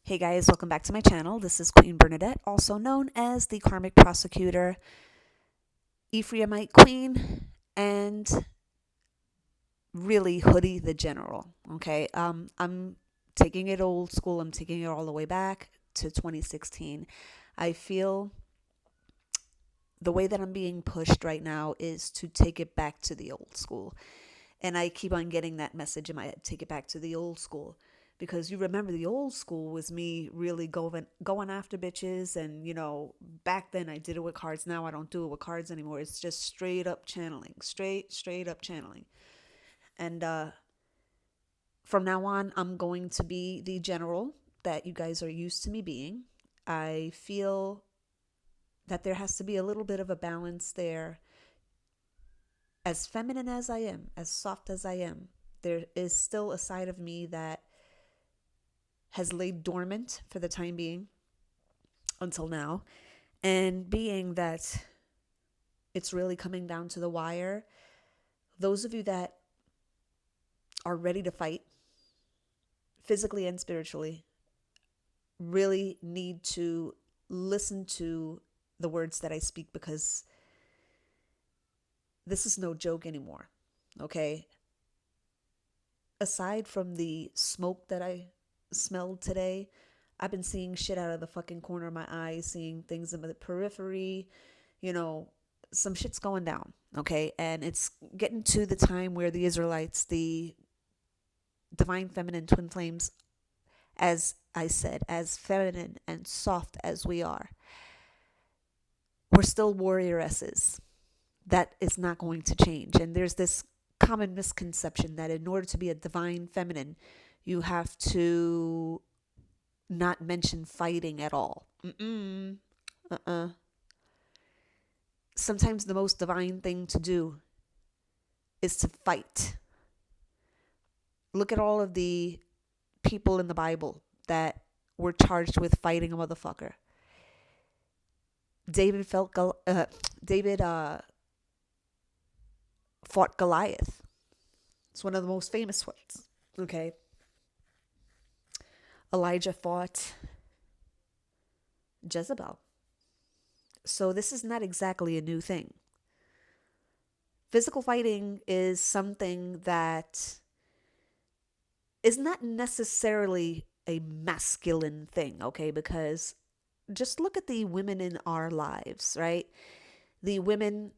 Hey guys, welcome back to my channel. This is Queen Bernadette, also known as the Karmic Prosecutor, Ephraimite Queen, and really Hoodie the General. Okay, I'm taking it old school. I'm taking it all the way back to 2016. I feel the way that I'm being pushed right now is to take it back to the old school. And I keep on getting that message in my head, take it back to the old school. Because you remember the old school was me really going after bitches, and back then I did it with cards. Now I don't do it with cards anymore. It's just straight up channeling, straight up channeling. And from now on, I'm going to be the general that you guys are used to me being. I feel that there has to be a little bit of a balance there. As feminine as I am, as soft as I am, there is still a side of me that has laid dormant for the time being until now. And being that it's really coming down to the wire, those of you that are ready to fight physically and spiritually really need to listen to the words that I speak, because this is no joke anymore. Okay? Aside from the smoke that I smelled today, I've been seeing shit out of the fucking corner of my eyes, seeing things in the periphery, you know, some shit's going down, okay? And it's getting to the time where the Israelites, the divine feminine twin flames, as I said, as feminine and soft as we are, we're still warrioresses. That is not going to change. And there's this common misconception that in order to be a divine feminine, you have to not mention fighting at all. Uh-uh. Sometimes the most divine thing to do is to fight. Look at all of the people in the Bible that were charged with fighting a motherfucker. David fought Goliath. It's one of the most famous ones. Okay. Elijah fought Jezebel. So this is not exactly a new thing. Physical fighting is something that is not necessarily a masculine thing, okay? Because just look at the women in our lives, right? The women,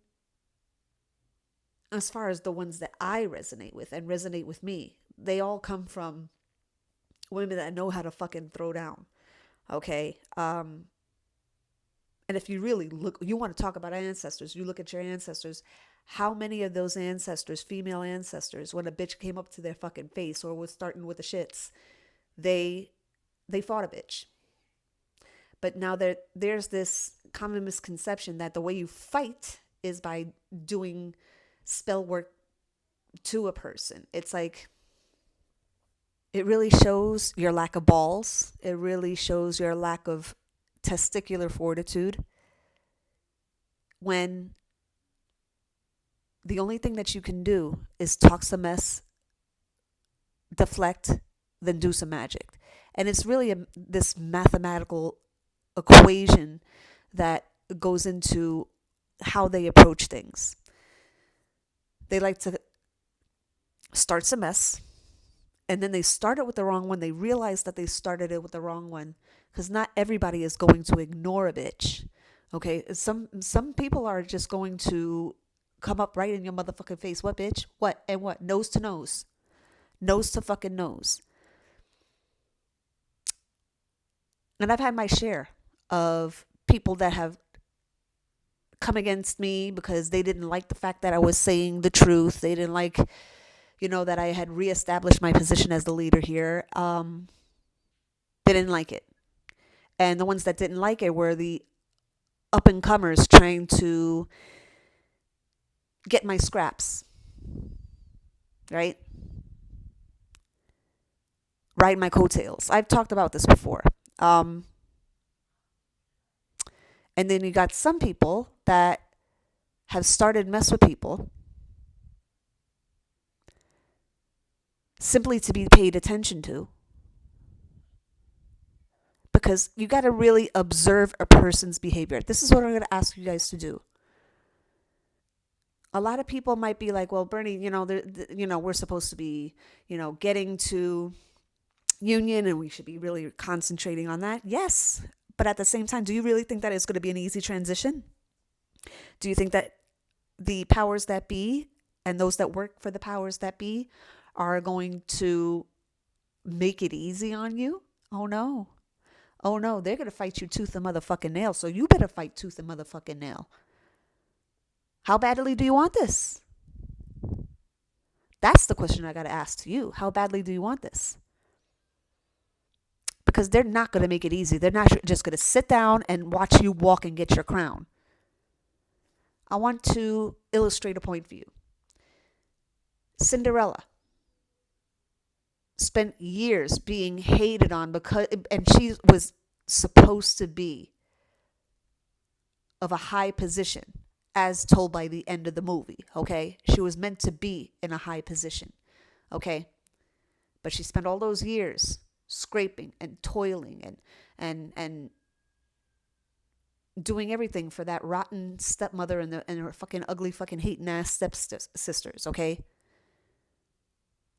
as far as the ones that I resonate with and resonate with me, they all come from women that know how to fucking throw down, okay? And if you really look, you want to talk about ancestors, you look at your ancestors. How many of those ancestors, female ancestors, when a bitch came up to their fucking face or was starting with the shits, they fought a bitch. But now there's this common misconception that the way you fight is by doing spell work to a person. It's like, it really shows your lack of balls. It really shows your lack of testicular fortitude when the only thing that you can do is talk some mess, deflect, then do some magic. And it's really this mathematical equation that goes into how they approach things. They like to start some mess, and then they start it with the wrong one. They realize that they started it with the wrong one, because not everybody is going to ignore a bitch. Okay, some people are just going to come up right in your motherfucking face. What, bitch? What? And what? Nose to nose. Nose to fucking nose. And I've had my share of people that have come against me because they didn't like the fact that I was saying the truth. They didn't like, that I had reestablished my position as the leader here. They didn't like it. And the ones that didn't like it were the up and comers trying to get my scraps, right? Ride my coattails. I've talked about this before. Um, and then you got some people that have started mess with people simply to be paid attention to. because you got to really observe a person's behavior. This is what I'm going to ask you guys to do. A lot of people might be like, well, Bernie, we're supposed to be, getting to union and we should be really concentrating on that. Yes. But at the same time, do you really think that it's going to be an easy transition? Do you think that the powers that be and those that work for the powers that be are going to make it easy on you? Oh no. Oh no, they're going to fight you tooth and motherfucking nail. So you better fight tooth and motherfucking nail. How badly do you want this? That's the question I got to ask to you. How badly do you want this? Because they're not going to make it easy. They're not just going to sit down and watch you walk and get your crown. I want to illustrate a point for you. Cinderella spent years being hated on and she was supposed to be of a high position, as told by the end of the movie, okay? She was meant to be in a high position, okay? But she spent all those years scraping and toiling and doing everything for that rotten stepmother and her fucking ugly fucking hating ass stepsisters, okay?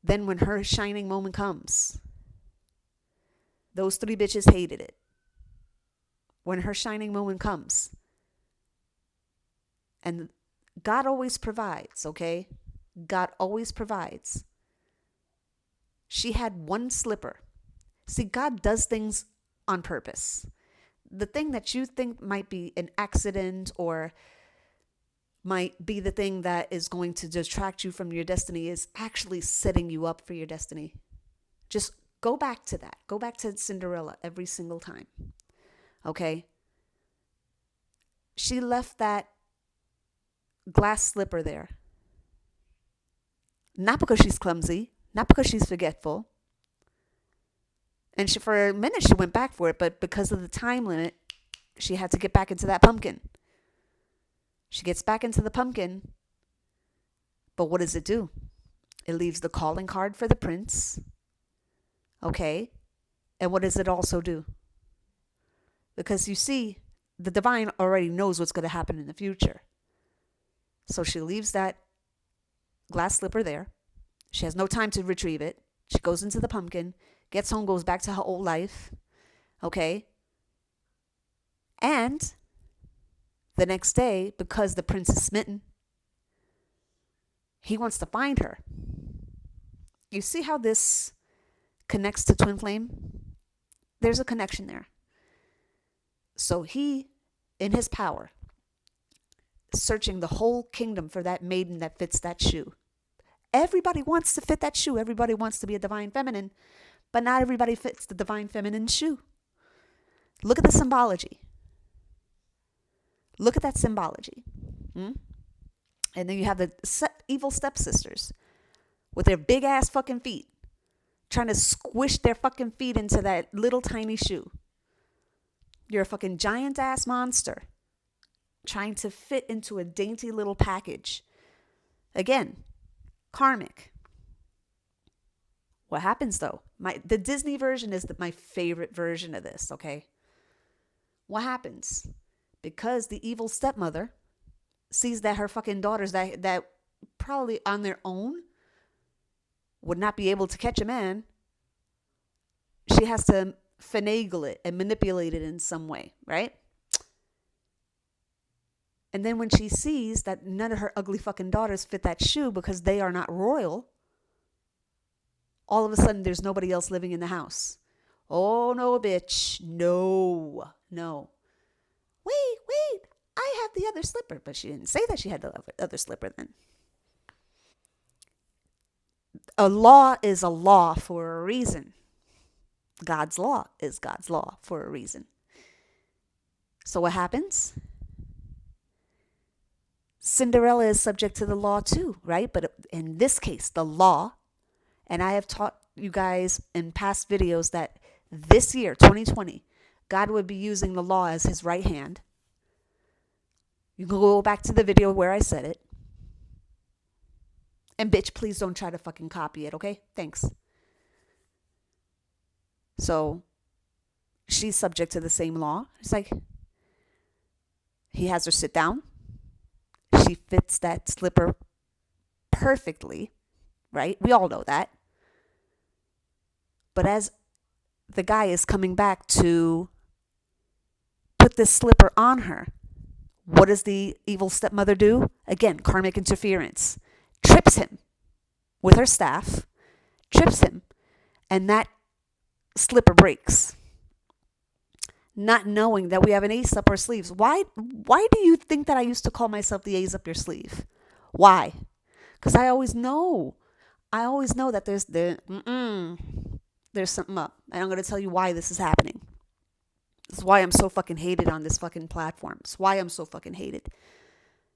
Then when her shining moment comes, those three bitches hated it. When her shining moment comes, and God always provides, okay? God always provides. She had one slipper. See, God does things on purpose. The thing that you think might be an accident or might be the thing that is going to distract you from your destiny is actually setting you up for your destiny. Just go back to that. Go back to Cinderella every single time. Okay? She left that glass slipper there. Not because she's clumsy, not because she's forgetful. And for a minute she went back for it, but because of the time limit, she had to get back into that pumpkin. She gets back into the pumpkin, but what does it do? It leaves the calling card for the prince. Okay? And what does it also do? Because you see, the divine already knows what's going to happen in the future. So she leaves that glass slipper there. She has no time to retrieve it. She goes into the pumpkin, gets home, goes back to her old life. Okay? And the next day, because the prince is smitten, he wants to find her. You see how this connects to Twin Flame? There's a connection there. So he, in his power, searching the whole kingdom for that maiden that fits that shoe. Everybody wants to fit that shoe. Everybody wants to be a divine feminine, but not everybody fits the divine feminine shoe. Look at the symbology. Look at that symbology. And then you have the evil stepsisters with their big ass fucking feet trying to squish their fucking feet into that little tiny shoe. You're a fucking giant ass monster trying to fit into a dainty little package. Again, karmic. What happens though? The Disney version is my favorite version of this, okay? What happens? Because the evil stepmother sees that her fucking daughters that probably on their own would not be able to catch a man, she has to finagle it and manipulate it in some way, right? And then when she sees that none of her ugly fucking daughters fit that shoe because they are not royal, all of a sudden there's nobody else living in the house. Oh no, bitch. No. Wait. I have the other slipper. But she didn't say that she had the other slipper then. A law is a law for a reason. God's law is God's law for a reason. So what happens? Cinderella is subject to the law too, right? But in this case, the law, and I have taught you guys in past videos that this year, 2020, God would be using the law as his right hand. You can go back to the video where I said it. And bitch, please don't try to fucking copy it, okay? Thanks. So she's subject to the same law. It's like he has her sit down. She fits that slipper perfectly, right? We all know that. But as the guy is coming back to put this slipper on her, what does the evil stepmother do? Again, karmic interference. Trips him with her staff, trips him, and that slipper breaks. Not knowing that we have an ace up our sleeves. Why do you think that I used to call myself the ace up your sleeve? Why? Because I always know. That there's something up. And I'm going to tell you why this is happening. This is why I'm so fucking hated on this fucking platform. It's why I'm so fucking hated.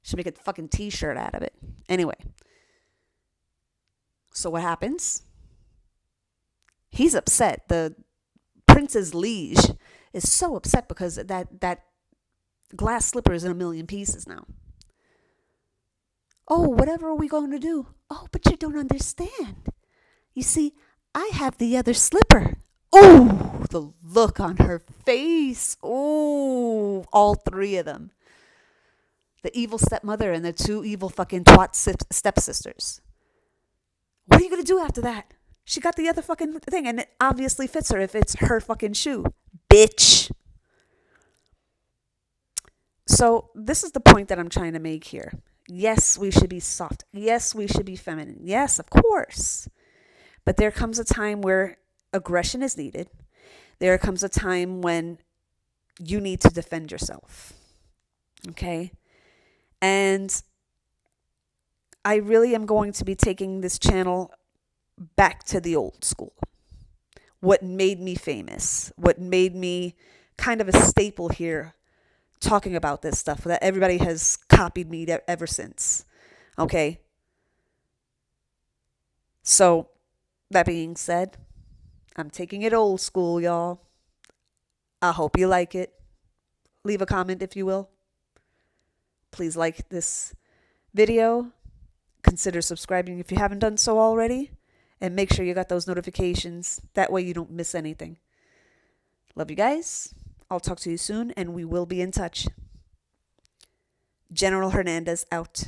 Should make a fucking t-shirt out of it. Anyway. So what happens? He's upset. The prince's liege is so upset because that glass slipper is in a million pieces now. Oh, whatever are we going to do? Oh, but you don't understand. You see, I have the other slipper. Oh, the look on her face. Oh, all three of them. The evil stepmother and the two evil fucking twat stepsisters. What are you going to do after that? She got the other fucking thing, and it obviously fits her if it's her fucking shoe. Bitch. So this is the point that I'm trying to make here. Yes, we should be soft. Yes, we should be feminine. Yes, of course. But there comes a time where aggression is needed. There comes a time when you need to defend yourself. Okay? And I really am going to be taking this channel back to the old school. What made me famous, what made me kind of a staple here talking about this stuff that everybody has copied me ever since. Okay? So, that being said, I'm taking it old school, y'all. I hope you like it. Leave a comment if you will. Please like this video. Consider subscribing if you haven't done so already. And make sure you got those notifications. That way you don't miss anything. Love you guys. I'll talk to you soon and we will be in touch. General Hernandez out.